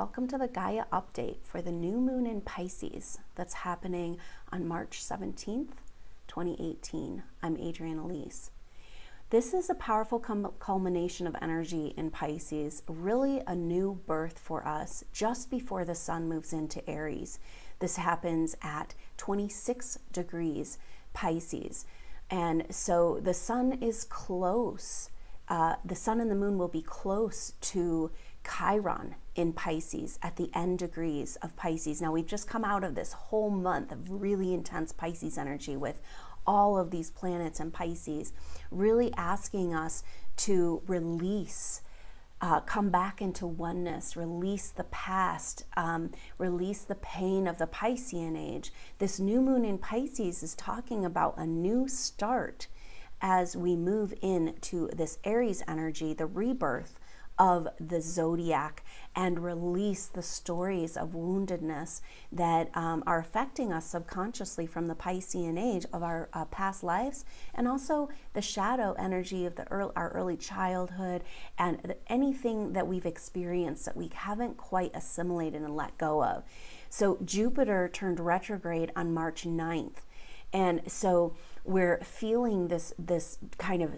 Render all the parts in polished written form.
welcome to the Gaia update for the new moon in Pisces that's happening on March 17th, 2018. I'm Adrienne Elise. This is a powerful culmination of energy in Pisces, really a new birth for us just before the sun moves into Aries. This happens at 26 degrees Pisces. And so the sun is close. The sun and the moon will be close to Chiron in Pisces at the end degrees of Pisces. Now we've just come out of this whole month of really intense Pisces energy with all of these planets in Pisces, really asking us to release, come back into oneness, release the past, release the pain of the Piscean age. This new moon in Pisces is talking about a new start as we move into this Aries energy, the rebirth of the zodiac, and release the stories of woundedness that are affecting us subconsciously from the Piscean age of our past lives, and also the shadow energy of our early childhood and anything that we've experienced that we haven't quite assimilated and let go of. So Jupiter turned retrograde on March 9th, and so we're feeling this kind of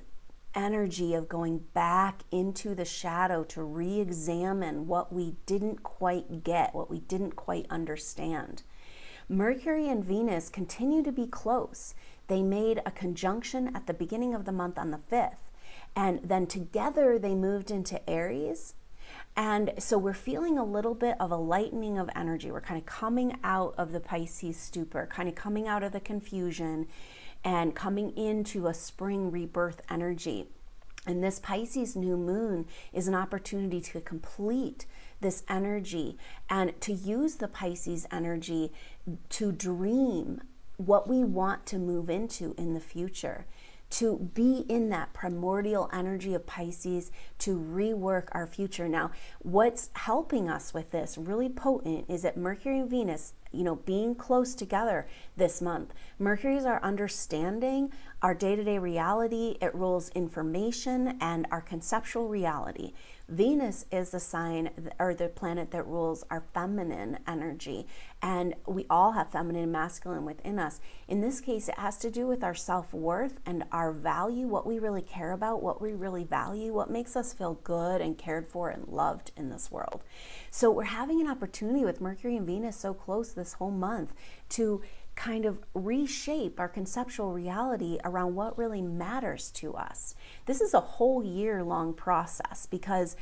energy of going back into the shadow to re-examine what we didn't quite get, what we didn't quite understand. Mercury and Venus continue to be close. They made a conjunction at the beginning of the month on the 5th, and then together they moved into Aries. And so we're feeling a little bit of a lightening of energy. We're kind of coming out of the Pisces stupor, kind of coming out of the confusion and coming into a spring rebirth energy. And this Pisces new moon is an opportunity to complete this energy and to use the Pisces energy to dream what we want to move into in the future, to be in that primordial energy of Pisces, to rework our future. Now, what's helping us with this really potent is that Mercury and Venus, being close together this month. Mercury is our understanding, our day-to-day reality. It rules information and our conceptual reality. Venus is the sign or the planet that rules our feminine energy. And we all have feminine and masculine within us. In this case, it has to do with our self-worth and our value, what we really care about, what we really value, what makes us feel good and cared for and loved in this world. So we're having an opportunity with Mercury and Venus so close this whole month to kind of reshape our conceptual reality around what really matters to us. This is a whole year-long process because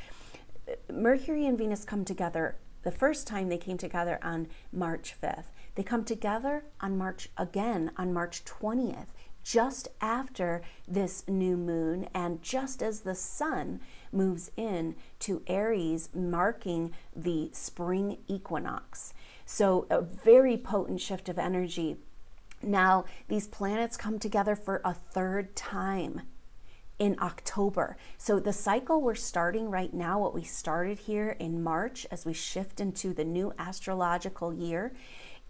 Mercury and Venus come together. The first time they came together on March 5th. They come together on March 20th, just after this new moon and just as the sun moves in to Aries, marking the spring equinox. So a very potent shift of energy. Now, these planets come together for a third time in October. So the cycle we're starting right now, what we started here in March as we shift into the new astrological year,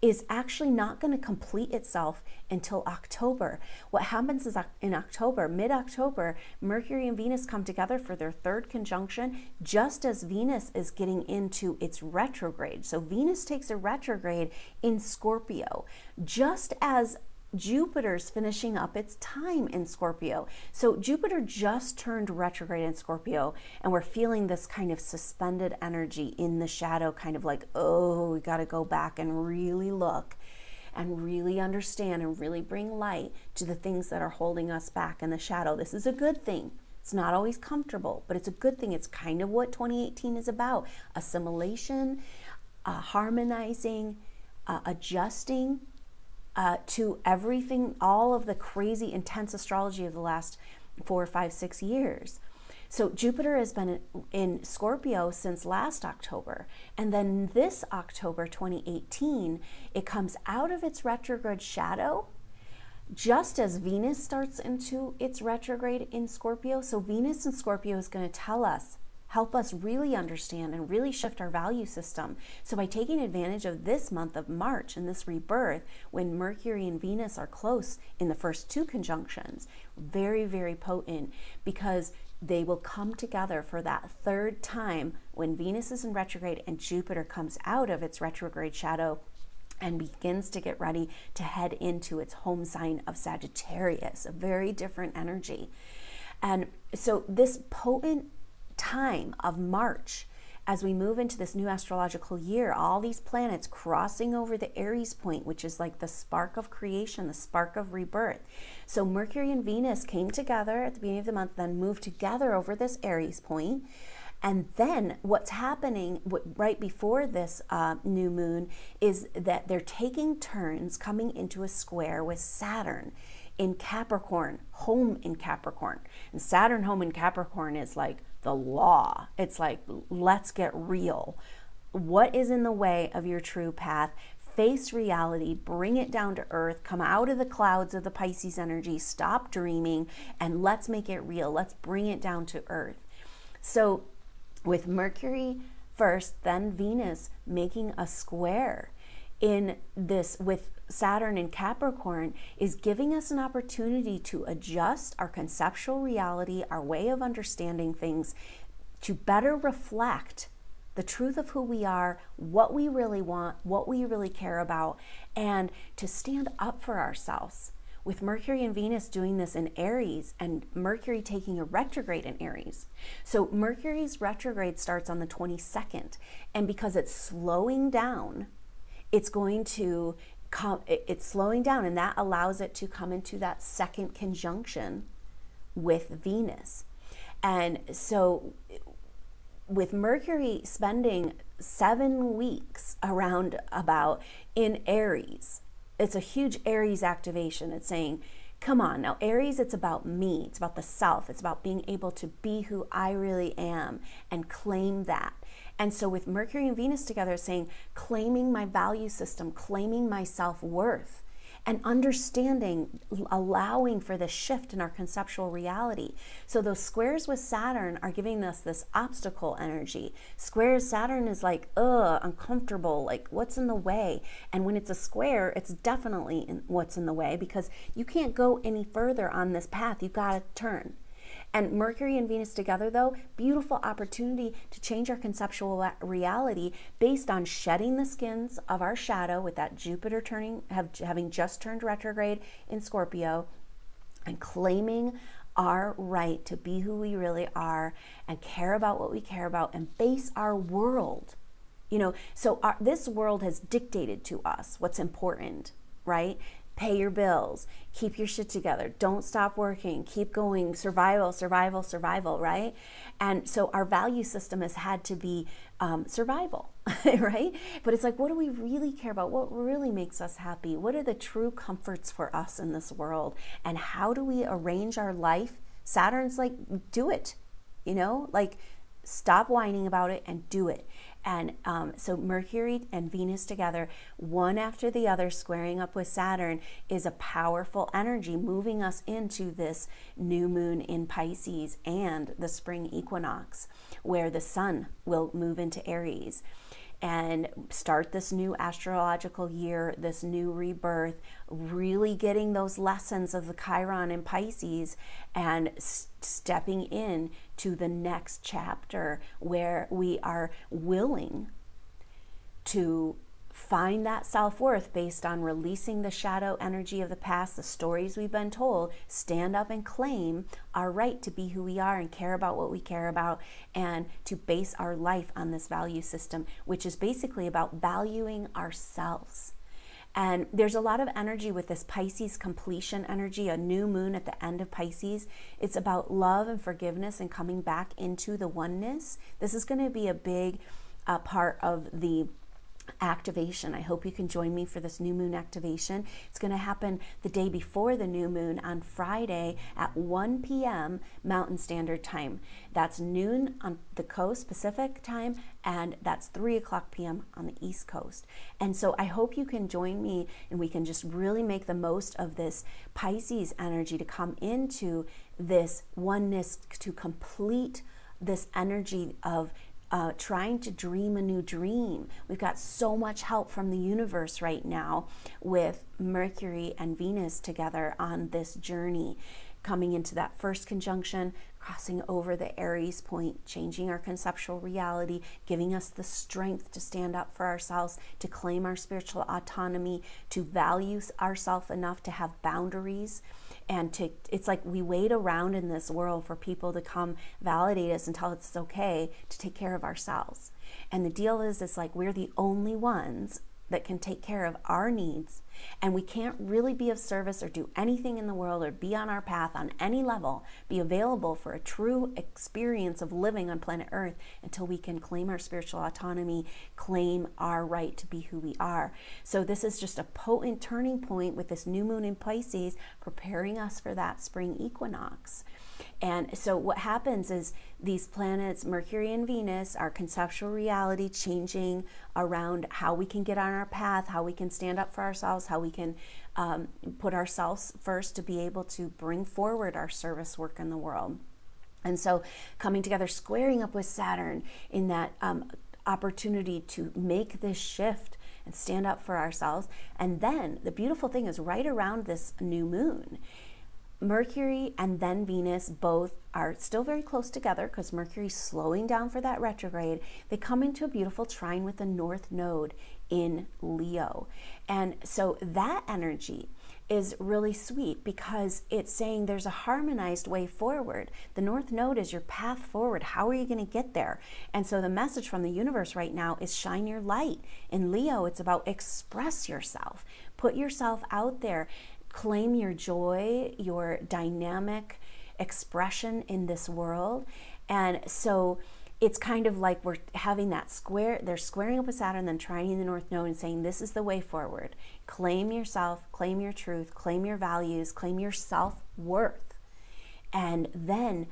is actually not going to complete itself until October. What happens is in October, mid-October, Mercury and Venus come together for their third conjunction, just as Venus is getting into its retrograde. So Venus takes a retrograde in Scorpio, just as Jupiter's finishing up its time in Scorpio. So Jupiter just turned retrograde in Scorpio, and we're feeling this kind of suspended energy in the shadow, kind of like, oh, we got to go back and really look and really understand and really bring light to the things that are holding us back in the shadow. This is a good thing. It's not always comfortable, but it's a good thing. It's kind of what 2018 is about. Assimilation, harmonizing, adjusting, to everything, all of the crazy, intense astrology of the last 4, 5, 6 years. So Jupiter has been in Scorpio since last October. And then this October 2018, it comes out of its retrograde shadow just as Venus starts into its retrograde in Scorpio. So Venus in Scorpio is going to help us really understand and really shift our value system. So by taking advantage of this month of March and this rebirth, when Mercury and Venus are close in the first two conjunctions, very, very potent, because they will come together for that third time when Venus is in retrograde and Jupiter comes out of its retrograde shadow and begins to get ready to head into its home sign of Sagittarius, a very different energy. And so this potent time of March, as we move into this new astrological year, all these planets crossing over the Aries point, which is like the spark of creation, the spark of rebirth. So Mercury and Venus came together at the beginning of the month, then moved together over this Aries point. And then what's happening right before this new moon is that they're taking turns coming into a square with Saturn in Capricorn, home in Capricorn. And Saturn home in Capricorn is like the law. It's like, let's get real. What is in the way of your true path? Face reality, bring it down to earth, come out of the clouds of the Pisces energy, stop dreaming, and let's make it real. Let's bring it down to earth. So with Mercury first, then Venus making a square in this with Saturn in Capricorn is giving us an opportunity to adjust our conceptual reality, our way of understanding things, to better reflect the truth of who we are, what we really want, what we really care about, and to stand up for ourselves. With Mercury and Venus doing this in Aries and Mercury taking a retrograde in Aries. So Mercury's retrograde starts on the 22nd, and because it's slowing down, it's going to come, it's slowing down, and that allows it to come into that second conjunction with Venus. And so with Mercury spending 7 weeks around about in Aries, it's a huge Aries activation. It's saying, come on, now Aries, it's about me. It's about the self. It's about being able to be who I really am and claim that. And so with Mercury and Venus together, it's saying, claiming my value system, claiming my self-worth, and understanding, allowing for this shift in our conceptual reality. So those squares with Saturn are giving us this obstacle energy. Squares, Saturn is like, uncomfortable, like what's in the way? And when it's a square, it's definitely what's in the way, because you can't go any further on this path. You've got to turn. And Mercury and Venus together, though, beautiful opportunity to change our conceptual reality based on shedding the skins of our shadow with that Jupiter having just turned retrograde in Scorpio, and claiming our right to be who we really are and care about what we care about and base our world. You know, so this world has dictated to us what's important, right? Pay your bills, keep your shit together, don't stop working, keep going, survival, survival, survival, right? And so our value system has had to be survival, right? But it's like, what do we really care about? What really makes us happy? What are the true comforts for us in this world? And how do we arrange our life? Saturn's like, do it, you know, like stop whining about it and do it. And so Mercury and Venus together, one after the other, squaring up with Saturn, is a powerful energy moving us into this new moon in Pisces and the spring equinox, where the sun will move into Aries and start this new astrological year, this new rebirth, really getting those lessons of the Chiron in Pisces and stepping in to the next chapter where we are willing to find that self-worth based on releasing the shadow energy of the past, the stories we've been told, stand up and claim our right to be who we are and care about what we care about, and to base our life on this value system, which is basically about valuing ourselves. And there's a lot of energy with this Pisces completion energy, a new moon at the end of Pisces. It's about love and forgiveness and coming back into the oneness. This is going to be a big part of the activation. I hope you can join me for this new moon activation. It's going to happen the day before the new moon on Friday at 1 p.m. Mountain Standard Time. That's noon on the coast, Pacific time, and that's 3 o'clock p.m. on the East Coast. And so I hope you can join me and we can just really make the most of this Pisces energy to come into this oneness, to complete this energy of trying to dream a new dream. We've got so much help from the universe right now with Mercury and Venus together on this journey. coming into that first conjunction, crossing over the Aries point, changing our conceptual reality, giving us the strength to stand up for ourselves, to claim our spiritual autonomy, to value ourselves enough to have boundaries. And it's like we wait around in this world for people to come validate us and tell us it's okay to take care of ourselves. And the deal is, it's like we're the only ones that can take care of our needs, and we can't really be of service or do anything in the world or be on our path on any level, be available for a true experience of living on planet Earth until we can claim our spiritual autonomy, claim our right to be who we are. So this is just a potent turning point with this new moon in Pisces, preparing us for that spring equinox. And so what happens is these planets, Mercury and Venus, our conceptual reality changing around how we can get on our path, how we can stand up for ourselves, how we can put ourselves first to be able to bring forward our service work in the world. And so coming together, squaring up with Saturn in that opportunity to make this shift and stand up for ourselves. And then the beautiful thing is, right around this new moon, Mercury and then Venus both are still very close together because Mercury's slowing down for that retrograde. They come into a beautiful trine with the North Node in Leo. And so that energy is really sweet because it's saying there's a harmonized way forward. The North Node is your path forward. How are you going to get there? And so the message from the universe right now is shine your light. In Leo, it's about express yourself. Put yourself out there. Claim your joy, your dynamic expression in this world. And so it's kind of like we're having that square, they're squaring up with Saturn, then trining the North Node and saying, this is the way forward. Claim yourself, claim your truth, claim your values, claim your self-worth. And then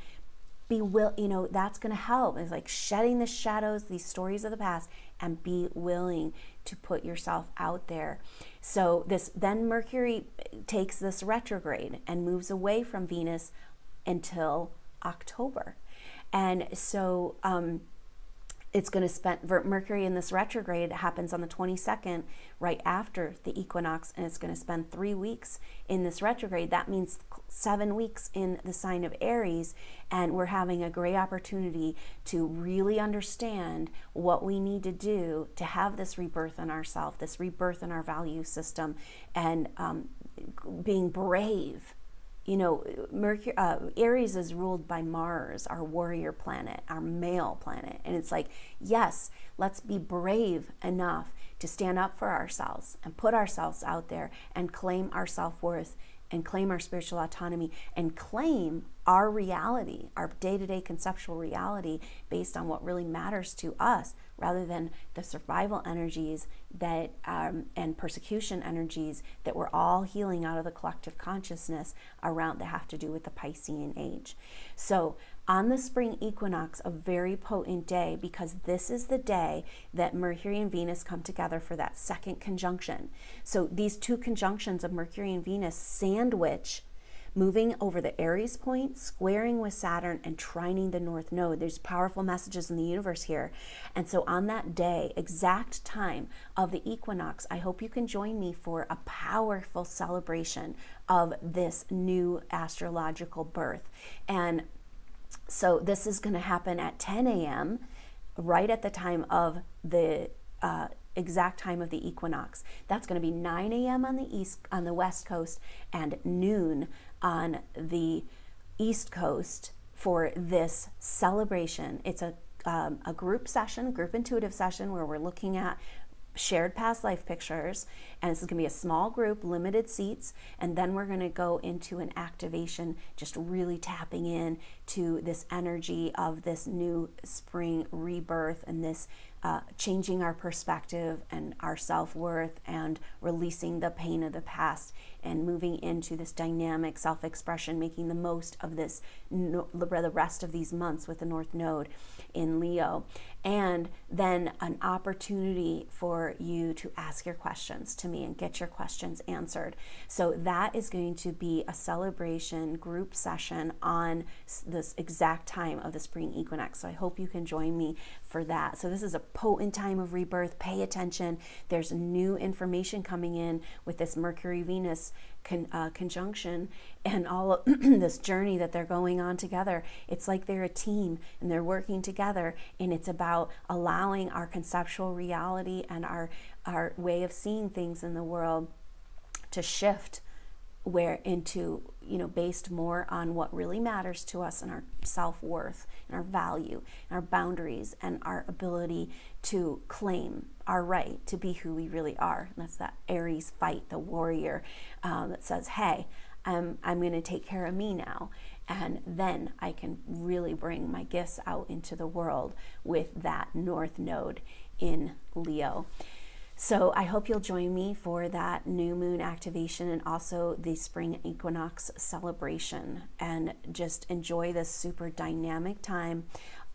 that's going to help. It's like shedding the shadows, these stories of the past, and be willing to put yourself out there. So then Mercury takes this retrograde and moves away from Venus until October. And so it's going to spend, Mercury in this retrograde happens on the 22nd, right after the equinox, and it's going to spend 3 weeks in this retrograde. That means 7 weeks in the sign of Aries, and we're having a great opportunity to really understand what we need to do to have this rebirth in ourselves, this rebirth in our value system, and being brave. You know, Aries is ruled by Mars, our warrior planet, our male planet. And it's like, yes, let's be brave enough to stand up for ourselves and put ourselves out there and claim our self-worth and claim our spiritual autonomy and claim our reality, our day-to-day conceptual reality based on what really matters to us, rather than the survival energies that and persecution energies that we're all healing out of the collective consciousness around that have to do with the Piscean age. So on the spring equinox, a very potent day, because this is the day that Mercury and Venus come together for that second conjunction. So these two conjunctions of Mercury and Venus sandwich moving over the Aries point, squaring with Saturn, and trining the North Node. There's powerful messages in the universe here. And so on that day, exact time of the equinox, I hope you can join me for a powerful celebration of this new astrological birth. And so this is going to happen at 10 a.m., right at the time of the exact time of the equinox. That's going to be 9 a.m. on the west coast, and noon on the east coast for this celebration. It's a group session, group intuitive session, where we're looking at shared past life pictures, and this is going to be a small group, limited seats, and then we're going to go into an activation, just really tapping in to this energy of this new spring rebirth and this changing our perspective and our self-worth and releasing the pain of the past and moving into this dynamic self-expression, making the most of this, the rest of these months with the North Node in Leo. And then an opportunity for you to ask your questions to me and get your questions answered. So that is going to be a celebration group session on this exact time of the spring equinox. So I hope you can join me for that. So this is a potent time of rebirth. Pay attention. There's new information coming in with this Mercury Venus conjunction and all of this journey that they're going on together. It's like they're a team and they're working together, and it's about allowing our conceptual reality and our way of seeing things in the world to shift where into, based more on what really matters to us and our self-worth and our value and our boundaries and our ability to claim our right to be who we really are. And that's that Aries fight, the warrior that says, hey, I'm going to take care of me now. And then I can really bring my gifts out into the world with that North Node in Leo. So I hope you'll join me for that new moon activation and also the spring equinox celebration, and just enjoy this super dynamic time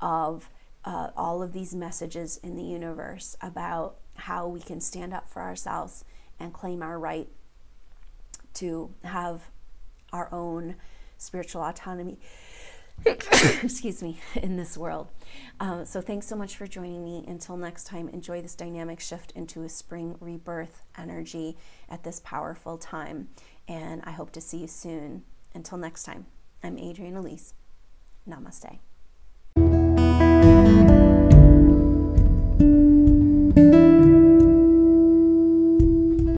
of all of these messages in the universe about how we can stand up for ourselves and claim our right to have our own spiritual autonomy excuse me, in this world. So thanks so much for joining me. Until next time, enjoy this dynamic shift into a spring rebirth energy at this powerful time. And I hope to see you soon. Until next time, I'm Adrienne Elise. Namaste.